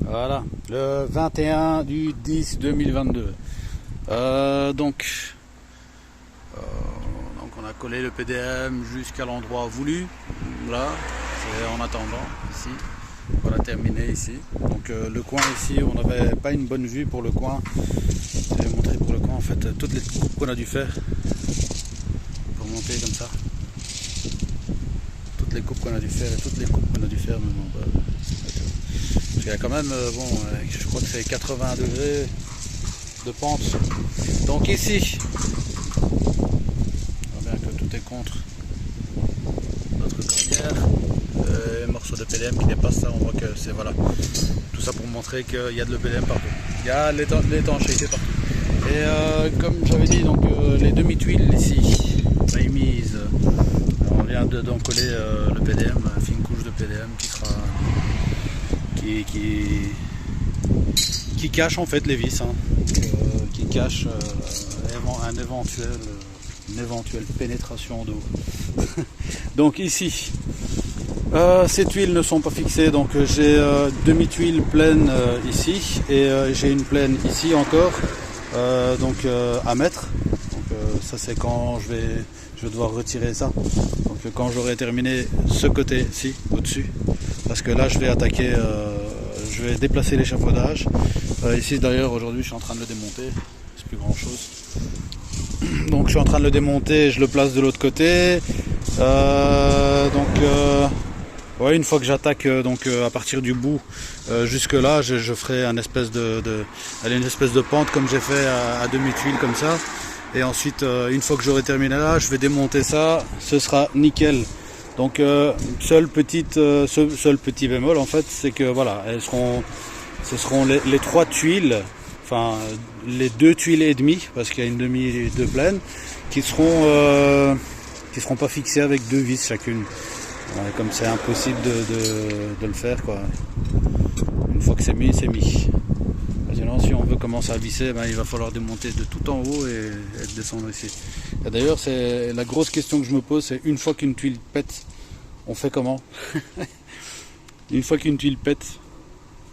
Voilà, le 21 du 10 2022. Donc on a collé le PDM jusqu'à l'endroit voulu. Là, c'est en attendant ici. On a terminé ici. Donc le coin ici, on n'avait pas une bonne vue pour le coin. Je vais montrer pour le coin en fait toutes les coupes qu'on a dû faire pour monter comme ça. Toutes les coupes qu'on a dû faire et toutes les coupes qu'on a dû faire. Parce qu'il y a quand même, je crois que c'est 80 degrés de pente. Donc ici, on voit bien que tout est contre notre cornière. Un morceau de PDM qui dépasse ça, on voit que c'est voilà. Tout ça pour montrer qu'il y a de l'EPDM partout. Il y a l'étanchéité partout. Et comme j'avais dit, donc les demi-tuiles ici, mise. On vient d'en coller le PDM, une fine couche de PDM qui sera qui cache en fait les vis, hein, qui cache une éventuelle pénétration d'eau. Donc ici, ces tuiles ne sont pas fixées, donc j'ai demi-tuiles pleines ici et j'ai une pleine ici encore, à mettre. Donc ça c'est quand je vais devoir retirer ça. Donc quand j'aurai terminé ce côté-ci au-dessus, parce que là je vais attaquer, je vais déplacer l'échafaudage. Ici d'ailleurs aujourd'hui je suis en train de le démonter, c'est plus grand chose. Donc je suis en train de le démonter, je le place de l'autre côté. Ouais, une fois que j'attaque à partir du bout jusque là, je ferai une espèce de pente comme j'ai fait à demi-tuile comme ça. Et ensuite, une fois que j'aurai terminé là, je vais démonter ça, ce sera nickel. Donc seul petit bémol en fait, c'est que voilà, ce seront les trois tuiles, enfin les deux tuiles et demie, parce qu'il y a une demi et deux pleines, qui seront pas fixées avec deux vis chacune. Ouais, comme c'est impossible de le faire quoi. Une fois que c'est mis, c'est mis. Sinon, si on veut commencer à visser, il va falloir démonter de tout en haut et descendre ici. Et d'ailleurs, c'est la grosse question que je me pose, c'est une fois qu'une tuile pète, on fait comment? Une fois qu'une tuile pète,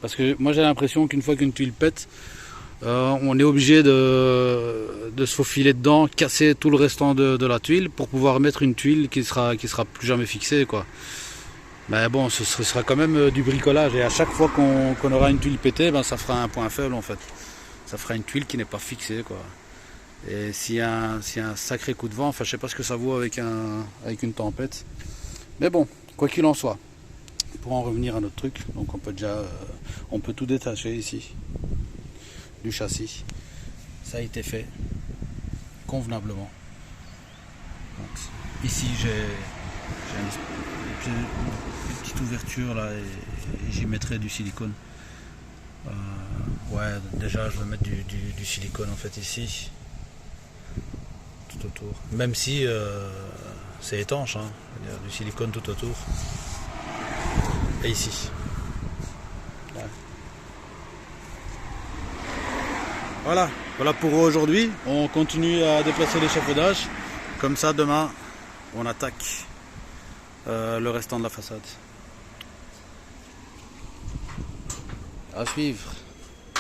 parce que moi j'ai l'impression qu'une fois qu'une tuile pète, on est obligé de se faufiler dedans, casser tout le restant de la tuile pour pouvoir mettre une tuile qui sera plus jamais fixée quoi. Mais bon, ce sera quand même du bricolage et à chaque fois qu'on aura une tuile pétée, ça fera un point faible en fait. Ça fera une tuile qui n'est pas fixée quoi. Et s'il y a un sacré coup de vent, enfin je sais pas ce que ça vaut avec une tempête. Mais bon, quoi qu'il en soit, pour en revenir à notre truc, donc on peut tout détacher ici du châssis. Ça a été fait convenablement. Donc, ici j'ai une petite ouverture là et j'y mettrai du silicone. Ouais, déjà je vais mettre du silicone en fait ici tout autour, même si c'est étanche, hein. Du silicone tout autour et ici. Ouais. Voilà pour aujourd'hui. On continue à déplacer l'échafaudage. Comme ça, demain, on attaque le restant de la façade. À suivre.